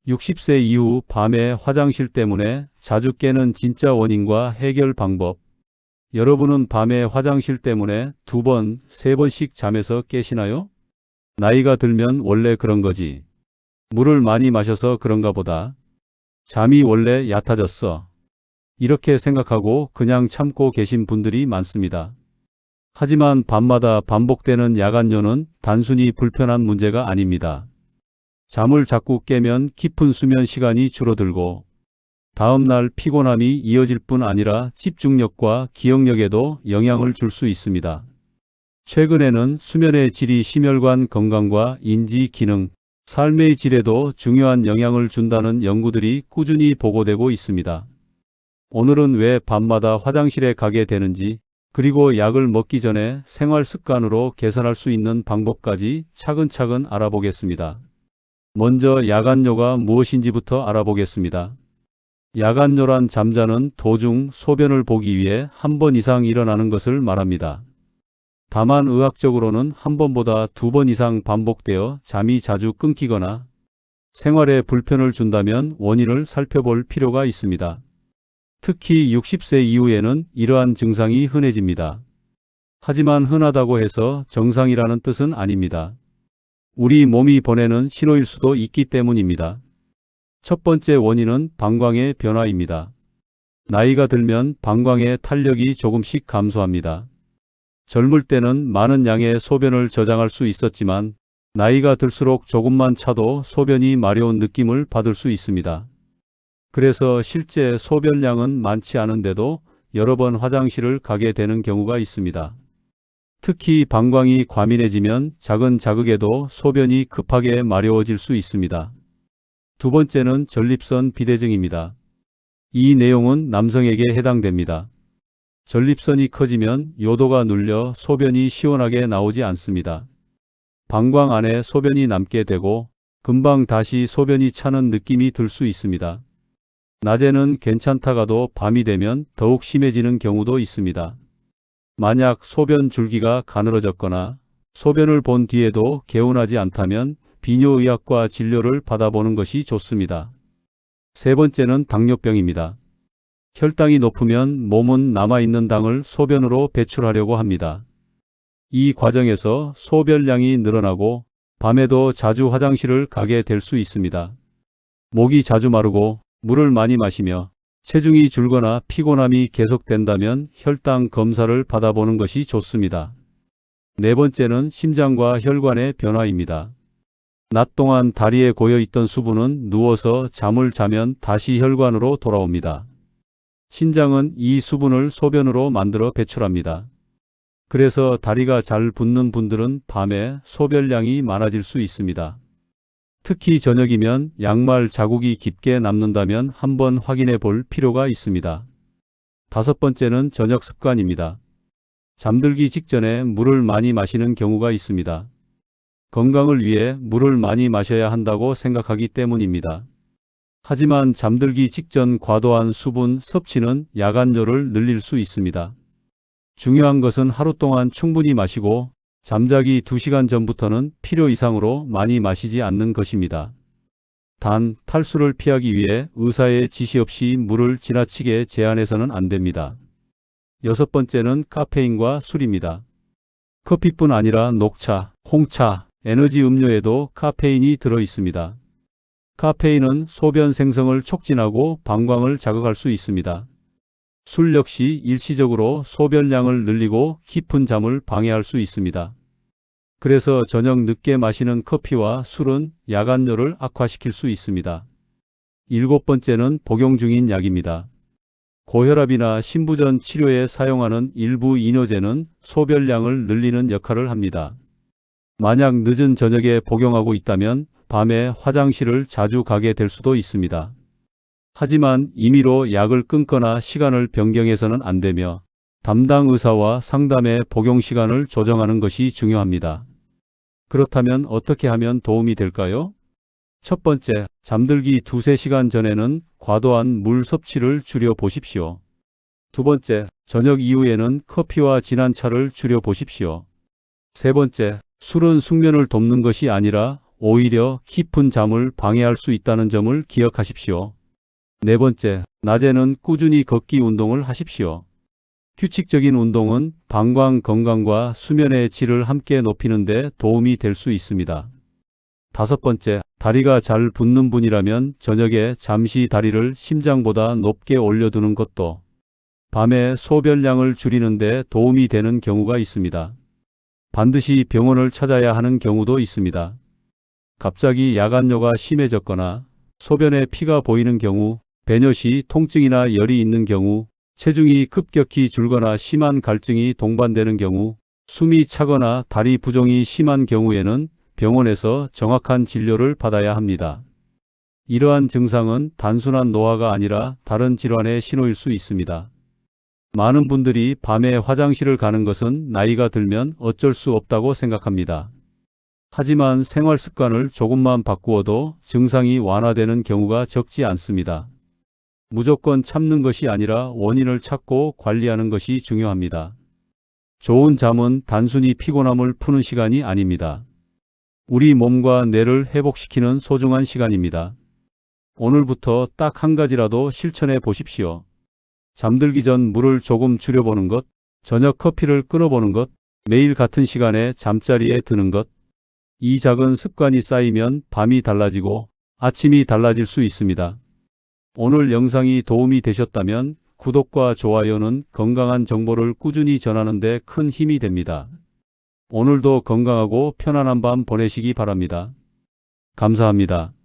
60세 이후 밤에 화장실 때문에 자주 깨는 진짜 원인과 해결 방법. 여러분은 밤에 화장실 때문에 2번, 3번씩 잠에서 깨시나요? 나이가 들면 원래 그런 거지. 물을 많이 마셔서 그런가 보다. 잠이 원래 얕아졌어. 이렇게 생각하고 그냥 참고 계신 분들이 많습니다. 하지만 밤마다 반복되는 야간요는 단순히 불편한 문제가 아닙니다. 잠을 자꾸 깨면 깊은 수면 시간이 줄어들고 다음날 피곤함이 이어질 뿐 아니라 집중력과 기억력에도 영향을 줄 수 있습니다. 최근에는 수면의 질이 심혈관 건강과 인지 기능, 삶의 질에도 중요한 영향을 준다는 연구들이 꾸준히 보고되고 있습니다. 오늘은 왜 밤마다 화장실에 가게 되는지, 그리고 약을 먹기 전에 생활 습관으로 개선할 수 있는 방법까지 차근차근 알아보겠습니다. 먼저 야간요가 무엇인지부터 알아보겠습니다. 야간요란 잠자는 도중 소변을 보기 위해 한 번 이상 일어나는 것을 말합니다. 다만 의학적으로는 한 번보다 2번 이상 반복되어 잠이 자주 끊기거나 생활에 불편을 준다면 원인을 살펴볼 필요가 있습니다. 특히 60세 이후에는 이러한 증상이 흔해집니다. 하지만 흔하다고 해서 정상이라는 뜻은 아닙니다. 우리 몸이 보내는 신호일 수도 있기 때문입니다. 첫 번째 원인은 방광의 변화입니다. 나이가 들면 방광의 탄력이 조금씩 감소합니다. 젊을 때는 많은 양의 소변을 저장할 수 있었지만 나이가 들수록 조금만 차도 소변이 마려운 느낌을 받을 수 있습니다. 그래서 실제 소변량은 많지 않은데도 여러 번 화장실을 가게 되는 경우가 있습니다. 특히 방광이 과민해지면 작은 자극에도 소변이 급하게 마려워질 수 있습니다. 두 번째는 전립선 비대증입니다. 이 내용은 남성에게 해당됩니다. 전립선이 커지면 요도가 눌려 소변이 시원하게 나오지 않습니다. 방광 안에 소변이 남게 되고 금방 다시 소변이 차는 느낌이 들 수 있습니다. 낮에는 괜찮다가도 밤이 되면 더욱 심해지는 경우도 있습니다. 만약 소변 줄기가 가늘어졌거나 소변을 본 뒤에도 개운하지 않다면 비뇨의학과 진료를 받아보는 것이 좋습니다. 세 번째는 당뇨병입니다. 혈당이 높으면 몸은 남아있는 당을 소변으로 배출하려고 합니다. 이 과정에서 소변량이 늘어나고 밤에도 자주 화장실을 가게 될 수 있습니다. 목이 자주 마르고 물을 많이 마시며 체중이 줄거나 피곤함이 계속된다면 혈당 검사를 받아보는 것이 좋습니다. 네 번째는 심장과 혈관의 변화입니다. 낮 동안 다리에 고여있던 수분은 누워서 잠을 자면 다시 혈관으로 돌아옵니다. 신장은 이 수분을 소변으로 만들어 배출합니다. 그래서 다리가 잘 붓는 분들은 밤에 소변량이 많아질 수 있습니다. 특히 저녁이면 양말 자국이 깊게 남는다면 한번 확인해 볼 필요가 있습니다. 다섯 번째는 저녁 습관입니다. 잠들기 직전에 물을 많이 마시는 경우가 있습니다. 건강을 위해 물을 많이 마셔야 한다고 생각하기 때문입니다. 하지만 잠들기 직전 과도한 수분 섭취는 야간요를 늘릴 수 있습니다. 중요한 것은 하루 동안 충분히 마시고 잠자기 2시간 전부터는 필요 이상으로 많이 마시지 않는 것입니다. 단, 탈수를 피하기 위해 의사의 지시 없이 물을 지나치게 제한해서는 안 됩니다. 여섯 번째는 카페인과 술입니다. 커피뿐 아니라 녹차, 홍차, 에너지 음료에도 카페인이 들어 있습니다. 카페인은 소변 생성을 촉진하고 방광을 자극할 수 있습니다. 술 역시 일시적으로 소변량을 늘리고 깊은 잠을 방해할 수 있습니다. 그래서 저녁 늦게 마시는 커피와 술은 야간요를 악화시킬 수 있습니다. 일곱 번째는 복용 중인 약입니다. 고혈압이나 신부전 치료에 사용하는 일부 이뇨제는 소변량을 늘리는 역할을 합니다. 만약 늦은 저녁에 복용하고 있다면 밤에 화장실을 자주 가게 될 수도 있습니다. 하지만 임의로 약을 끊거나 시간을 변경해서는 안 되며 담당 의사와 상담해 복용 시간을 조정하는 것이 중요합니다. 그렇다면 어떻게 하면 도움이 될까요? 첫 번째, 잠들기 2-3시간 전에는 과도한 물 섭취를 줄여 보십시오. 두 번째, 저녁 이후에는 커피와 진한 차를 줄여 보십시오. 세 번째, 술은 숙면을 돕는 것이 아니라 오히려 깊은 잠을 방해할 수 있다는 점을 기억하십시오. 네 번째, 낮에는 꾸준히 걷기 운동을 하십시오. 규칙적인 운동은 방광 건강과 수면의 질을 함께 높이는 데 도움이 될 수 있습니다. 다섯 번째, 다리가 잘 붓는 분이라면 저녁에 잠시 다리를 심장보다 높게 올려두는 것도 밤에 소변량을 줄이는 데 도움이 되는 경우가 있습니다. 반드시 병원을 찾아야 하는 경우도 있습니다. 갑자기 야간뇨가 심해졌거나 소변에 피가 보이는 경우, 배뇨 시 통증이나 열이 있는 경우, 체중이 급격히 줄거나 심한 갈증이 동반되는 경우, 숨이 차거나 다리 부종이 심한 경우에는 병원에서 정확한 진료를 받아야 합니다. 이러한 증상은 단순한 노화가 아니라 다른 질환의 신호일 수 있습니다. 많은 분들이 밤에 화장실을 가는 것은 나이가 들면 어쩔 수 없다고 생각합니다. 하지만 생활 습관을 조금만 바꾸어도 증상이 완화되는 경우가 적지 않습니다. 무조건 참는 것이 아니라 원인을 찾고 관리하는 것이 중요합니다. 좋은 잠은 단순히 피곤함을 푸는 시간이 아닙니다. 우리 몸과 뇌를 회복시키는 소중한 시간입니다. 오늘부터 딱 한 가지라도 실천해 보십시오. 잠들기 전 물을 조금 줄여보는 것, 저녁 커피를 끊어보는 것, 매일 같은 시간에 잠자리에 드는 것. 이 작은 습관이 쌓이면 밤이 달라지고 아침이 달라질 수 있습니다. 오늘 영상이 도움이 되셨다면 구독과 좋아요는 건강한 정보를 꾸준히 전하는 데 큰 힘이 됩니다. 오늘도 건강하고 편안한 밤 보내시기 바랍니다. 감사합니다.